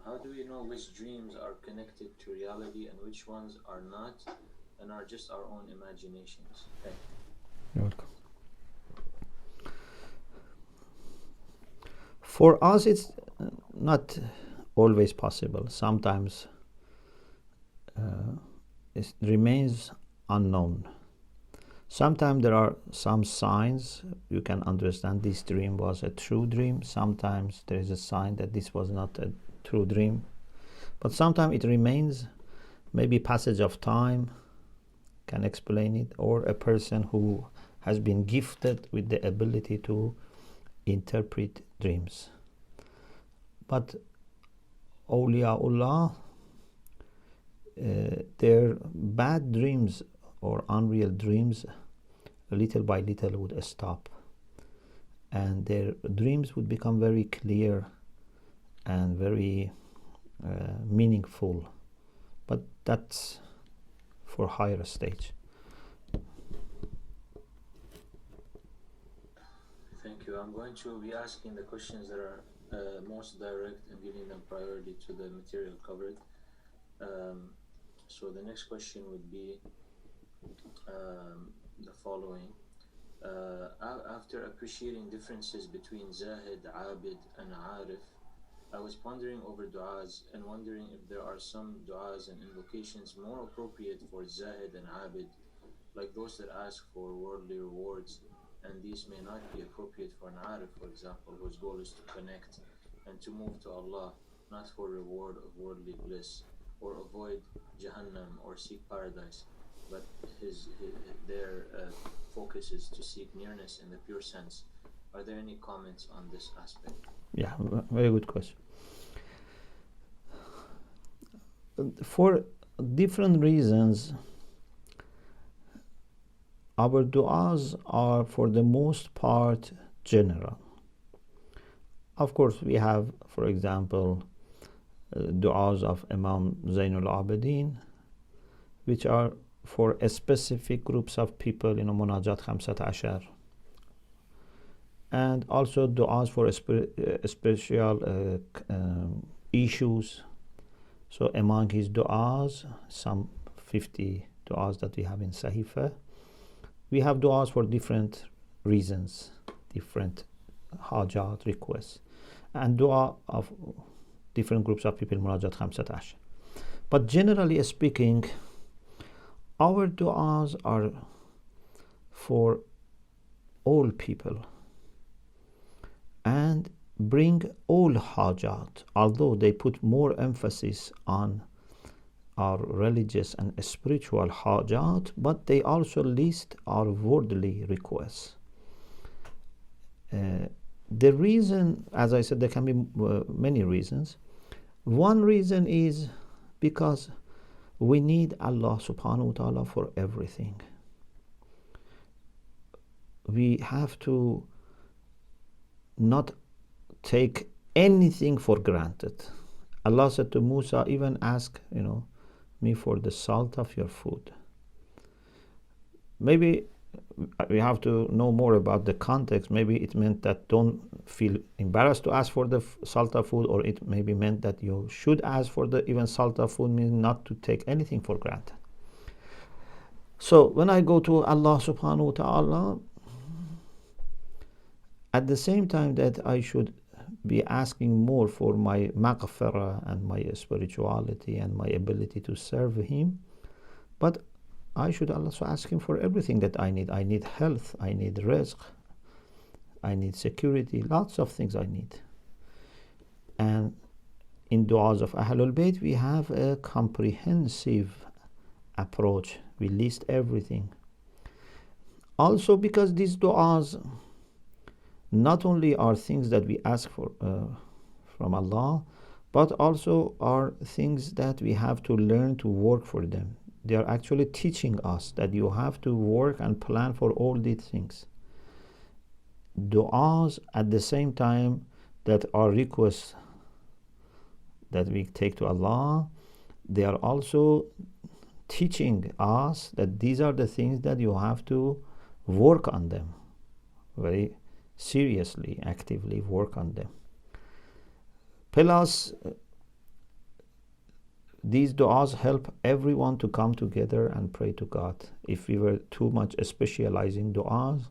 How do we know which dreams are connected to reality and which ones are not and are just our own imaginations? Thank you. You're welcome. For us, it's not always possible. Sometimes it remains unknown. Sometimes there are some signs you can understand this dream was a true dream. Sometimes there is a sign that this was not a true dream. But sometimes it remains, maybe passage of time can explain it, or a person who has been gifted with the ability to interpret dreams. But awliyaullah, their bad dreams or unreal dreams, little by little would stop, and their dreams would become very clear and very meaningful. But that's for higher stage. Thank you. I'm going to be asking the questions that are most direct and giving them priority to the material covered. So the next question would be the following. After appreciating differences between Zahid, Abid, and Arif, I was pondering over du'as and wondering if there are some du'as and invocations more appropriate for Zahid and Abid, like those that ask for worldly rewards, and these may not be appropriate for an Arif, for example, whose goal is to connect and to move to Allah, not for reward of worldly bliss, or avoid Jahannam or seek paradise, but their focus is to seek nearness in the pure sense. Are there any comments on this aspect? Yeah, very good question. For different reasons, our du'as are for the most part general. Of course, we have, for example, du'as of Imam Zainul Abidin, which are for specific groups of people in Munajat Khamsat Ashar, and also du'as for special issues. So among his du'as, some 50 du'as that we have in Sahifa, we have du'as for different reasons, different hajat, requests, and du'a of different groups of people, Munajat Khamsat Ashar. But generally speaking, our du'as are for all people and bring all hajat, although they put more emphasis on our religious and spiritual hajat, but they also list our worldly requests. The reason, as I said, there can be many reasons. One reason is because we need Allah subhanahu wa ta'ala for everything. We have to not take anything for granted. Allah said to Musa, even ask, me for the salt of your food. Maybe we have to know more about the context. Maybe it meant that don't feel embarrassed to ask for the salt of food, or it maybe meant that you should ask for the even salt of food, means not to take anything for granted. So when I go to Allah subhanahu wa ta'ala, at the same time that I should be asking more for my maghfirah and my spirituality and my ability to serve Him, but I should also ask Him for everything that I need. I need health, I need rizq, I need security, lots of things I need. And in du'as of Ahlul Bayt, we have a comprehensive approach. We list everything. Also because these du'as not only are things that we ask for from Allah, but also are things that we have to learn to work for them. They are actually teaching us that you have to work and plan for all these things. Du'as at the same time that are requests that we take to Allah, they are also teaching us that these are the things that you have to work on them, very seriously, actively work on them. Plus, these du'as help everyone to come together and pray to God. If we were too much specializing du'as,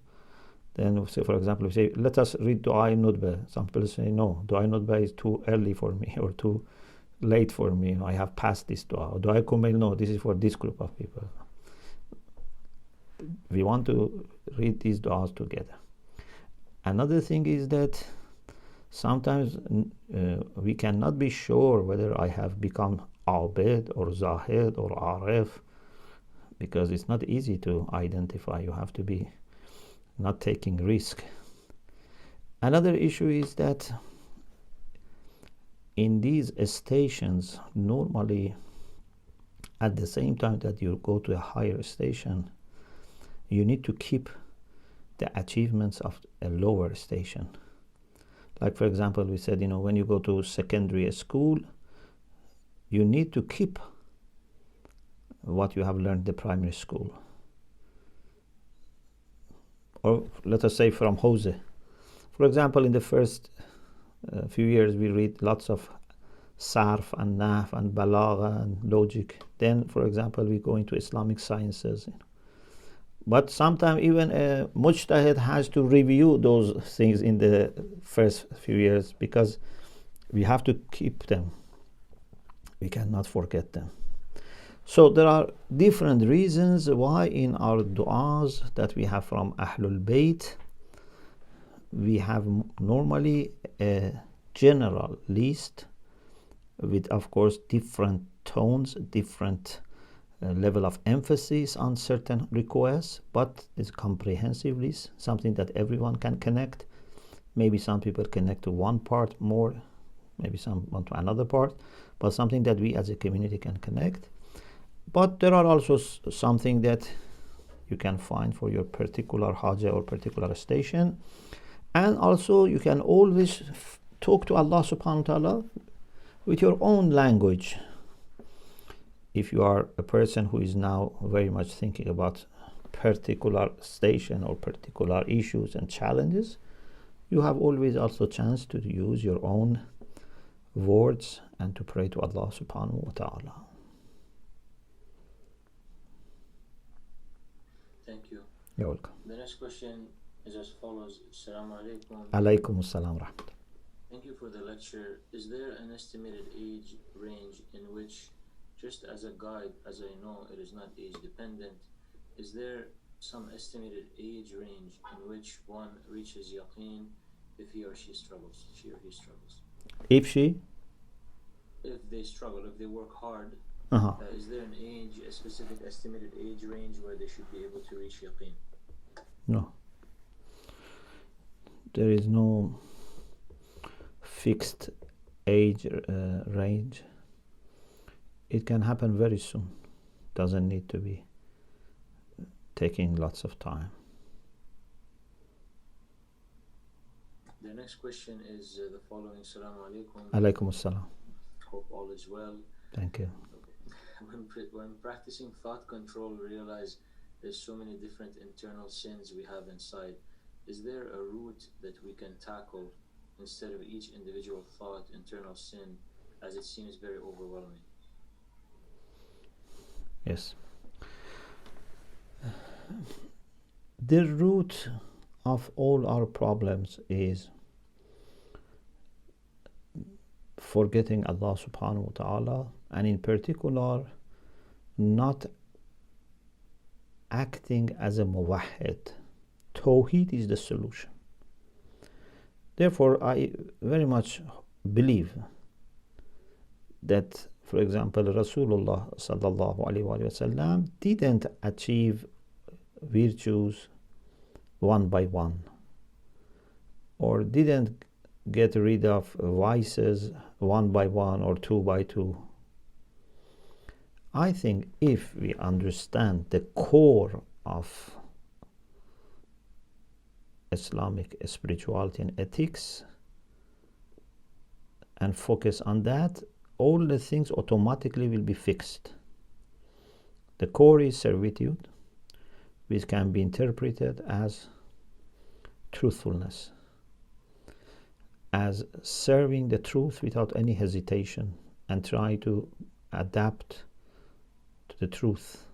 then say, for example, we say, let us read Du'a Nudba. Some people say, no, Du'a Nudba is too early for me or too late for me. I have passed this Du'a. Du'a Kumail, no, this is for this group of people. We want to read these du'as together. Another thing is that sometimes we cannot be sure whether I have become Abid or Zahid or Arif, because it's not easy to identify. You have to be not taking risk. Another issue is that in these stations, normally at the same time that you go to a higher station, you need to keep the achievements of a lower station. Like, for example, we said, when you go to secondary school, you need to keep what you have learned in the primary school. Or let us say from Hose. For example, in the first few years, we read lots of Sarf and Naf and Balagha and logic. Then, for example, we go into Islamic sciences. But sometimes even a mujtahid has to review those things in the first few years, because we have to keep them. We cannot forget them. So there are different reasons why in our du'as that we have from Ahlul Bayt, we have normally a general list with, of course, different tones, different level of emphasis on certain requests, but it's a comprehensive list, something that everyone can connect. Maybe some people connect to one part more, maybe some want to another part, but something that we as a community can connect. But there are also something that you can find for your particular haja or particular station. And also you can always talk to Allah subhanahu wa ta'ala with your own language. If you are a person who is now very much thinking about particular station or particular issues and challenges, you have always also chance to use your own words and to pray to Allah subhanahu wa ta'ala. Thank you. You're welcome. The next question is as follows. Assalamu alaikum. Alaykum assalam rahmatullah. Thank you for the lecture. Is there an estimated age range in which, just as a guide, as I know it is not age dependent, is there some estimated age range in which one reaches yaqeen if he or she struggles? If they struggle, if they work hard, is there an age, a specific estimated age range where they should be able to reach yaqeen? No. There is no fixed age range. It can happen very soon. Doesn't need to be taking lots of time. The next question is the following. Assalamu alaikum. Alaykum assalam. Hope all is well. Thank you. When practicing thought control, we realize there's so many different internal sins we have inside. Is there a route that we can tackle instead of each individual thought, internal sin, as it seems very overwhelming? Yes. The root of all our problems is forgetting Allah subhanahu wa ta'ala, and in particular not acting as a muwahhid. Tawheed is the solution. Therefore, I very much believe that, for example, Rasulullah sallallahu alaihi wasallam didn't achieve virtues one by one, or didn't get rid of vices one by one or two by two. I think if we understand the core of Islamic spirituality and ethics and focus on that, all the things automatically will be fixed. The core is servitude, which can be interpreted as truthfulness. as serving the truth without any hesitation and try to adapt to the truth.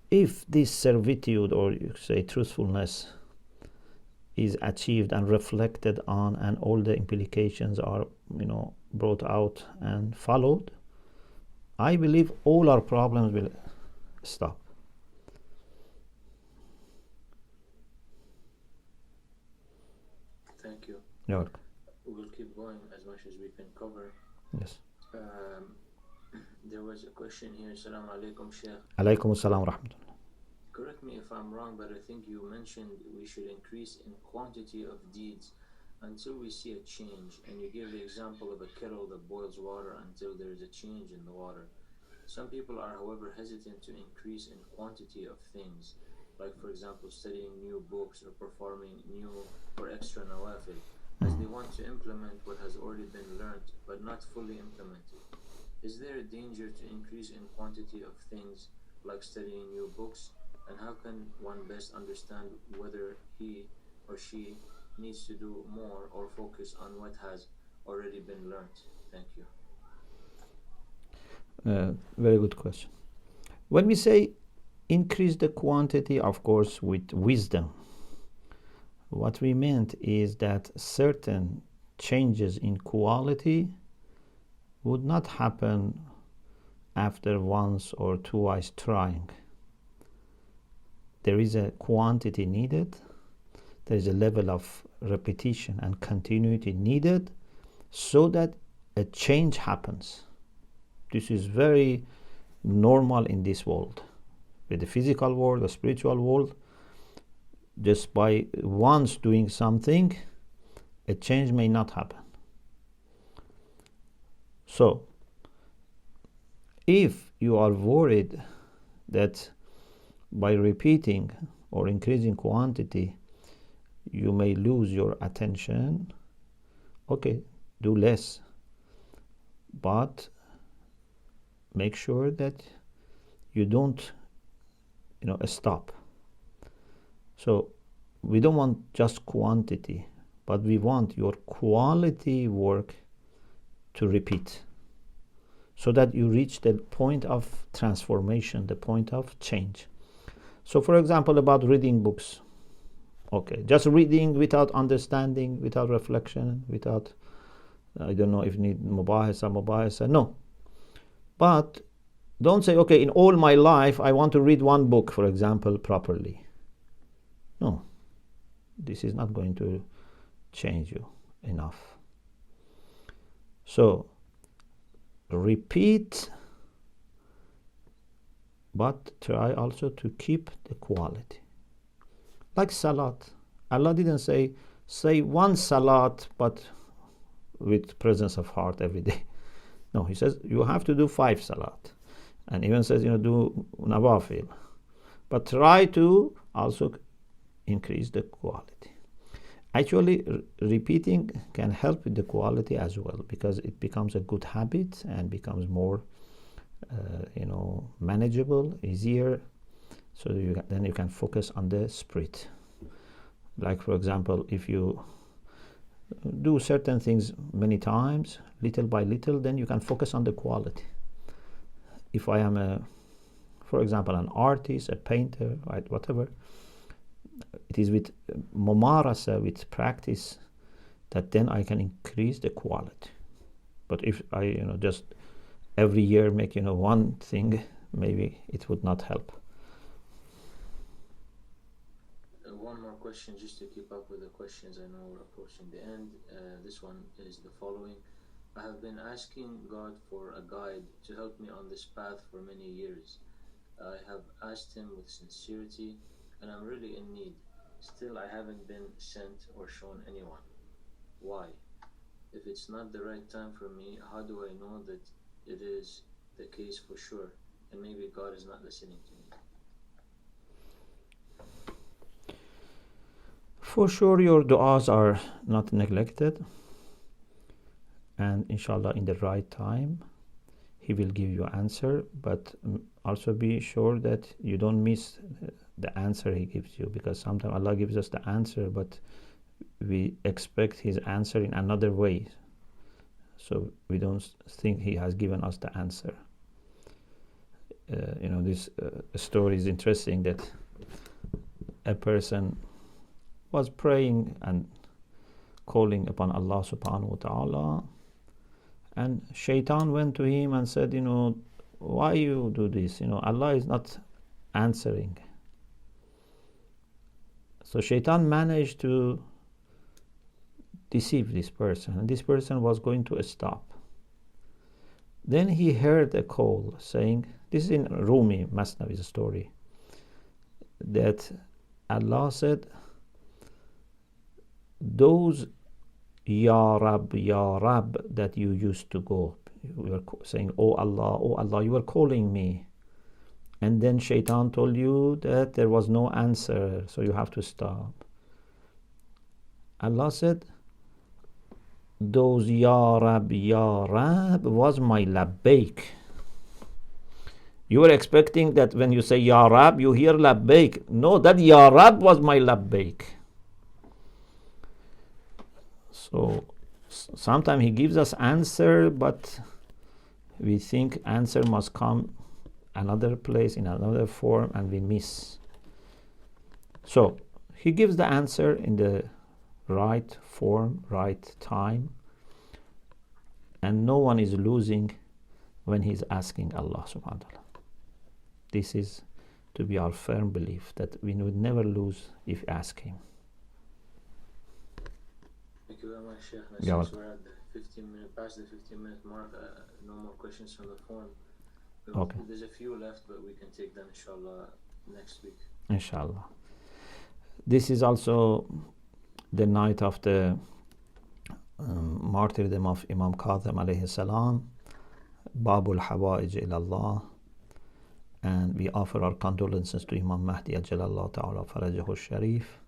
If this servitude, or you say truthfulness, is achieved and reflected on, and all the implications are, brought out and followed, I believe all our problems will stop. Thank you. You're welcome. We'll keep going as much as we can cover. Yes. There was a question here. Assalamu alaikum, Sheikh. Alaykum assalam wa rahmatullah. Correct me if I'm wrong, but I think you mentioned we should increase in quantity of deeds until we see a change, and you gave the example of a kettle that boils water until there is a change in the water. Some people are, however, hesitant to increase in quantity of things, like for example studying new books or performing new or extra nawafil, as they want to implement what has already been learnt but not fully implemented. Is there a danger to increase in quantity of things like studying new books? And how can one best understand whether he or she needs to do more or focus on what has already been learnt? Thank you. Very good question. When we say increase the quantity, of course, with wisdom, what we meant is that certain changes in quality would not happen after once or twice trying. There is a quantity needed, there is a level of repetition and continuity needed so that a change happens. This is very normal in this world. With the physical world, the spiritual world, just by once doing something, a change may not happen. So, if you are worried that by repeating or increasing quantity, you may lose your attention, okay, do less. But make sure that you don't, stop. So we don't want just quantity, but we want your quality work to repeat so that you reach the point of transformation, the point of change. So for example, about reading books, okay, just reading without understanding, without reflection, without, I don't know if you need mubahasa, no. But don't say, okay, in all my life I want to read one book, for example, properly. No, this is not going to change you enough. So repeat, but try also to keep the quality. Like salat. Allah didn't say one salat but with presence of heart every day. No, he says you have to do 5 salat. And even says, do nawafil. But try to also increase the quality. Actually, repeating can help with the quality as well, because it becomes a good habit and becomes more manageable, easier, so then you can focus on the spirit. Like for example, if you do certain things many times, little by little, then you can focus on the quality. If I am for example, an artist, a painter, right, whatever, it is with mumarasa, with practice, that then I can increase the quality. But if I just every year make one thing, maybe it would not help. One more question just to keep up with the questions. I know we're approaching the end. This one is the following. I have been asking God for a guide to help me on this path for many years. I have asked him with sincerity, and I'm really in need. Still, I haven't been sent or shown anyone. Why? If it's not the right time for me, how do I know that it is the case for sure, and maybe God is not listening to me? For sure, your du'as are not neglected, and inshallah in the right time he will give you answer. But also be sure that you don't miss the answer he gives you, because sometimes Allah gives us the answer, but we expect his answer in another way. So we don't think he has given us the answer. This story is interesting, that a person was praying and calling upon Allah subhanahu wa ta'ala, and Shaitan went to him and said, why you do this? Allah is not answering. So Shaitan managed to deceive this person, and this person was going to stop. Then he heard a call saying, this is in Rumi Masnavi's story, that Allah said, those Ya Rab, that you used to go, you were saying, oh Allah, you were calling me. And then Shaitan told you that there was no answer, so you have to stop. Allah said, those Ya Rab was my labbaik. You were expecting that when you say Ya Rab, you hear labbaik. No, that Ya Rab was my labbaik. So sometimes he gives us answer, but we think answer must come another place in another form, and we miss. So he gives the answer in the right form, right time, and no one is losing when he's asking Allah subhanahu wa ta'ala. This is to be our firm belief, that we would never lose if ask him. Thank you very much, Sheikh. Since we're at the 15-minute mark, no more questions from the forum. Okay. There's a few left, but we can take them inshallah next week. Inshallah. This is also the night of the martyrdom of Imam Kazim alayhi salam, Babul Hawaij ilallah, and we offer our condolences to Imam Mahdi ajalallah ta'ala farajahu sharif,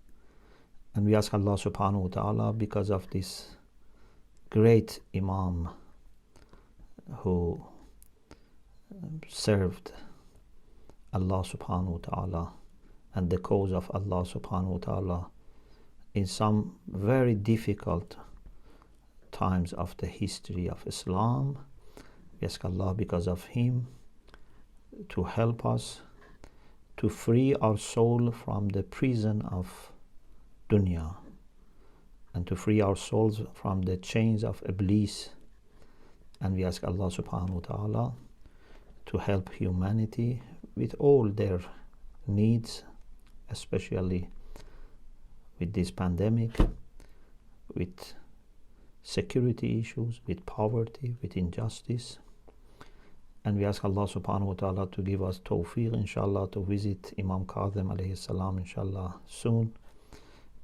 and we ask Allah subhanahu wa ta'ala, because of this great Imam who served Allah subhanahu wa ta'ala and the cause of Allah subhanahu wa ta'ala in some very difficult times of the history of Islam. We ask Allah, because of him, to help us to free our soul from the prison of dunya, and to free our souls from the chains of Iblis. And we ask Allah subhanahu wa ta'ala to help humanity with all their needs, especially with this pandemic, with security issues, with poverty, with injustice. And we ask Allah subhanahu wa ta'ala to give us tawfiq, inshallah, to visit Imam Kazim alayhi salam, inshallah, soon,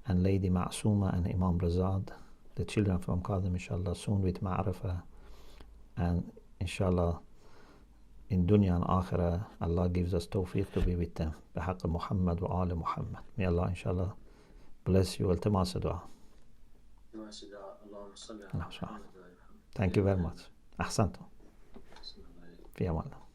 and Lady Ma'suma and Imam Razad, the children of Imam Kazim, inshallah, soon with Ma'rifah. And inshallah, in dunya and akhirah, Allah gives us tawfiq to be with them. Bihaqq Muhammad wa ali Muhammad. May Allah, inshallah, bless you. Iltimasa dua. Thank you very much. Ahsantu. في أمان الله.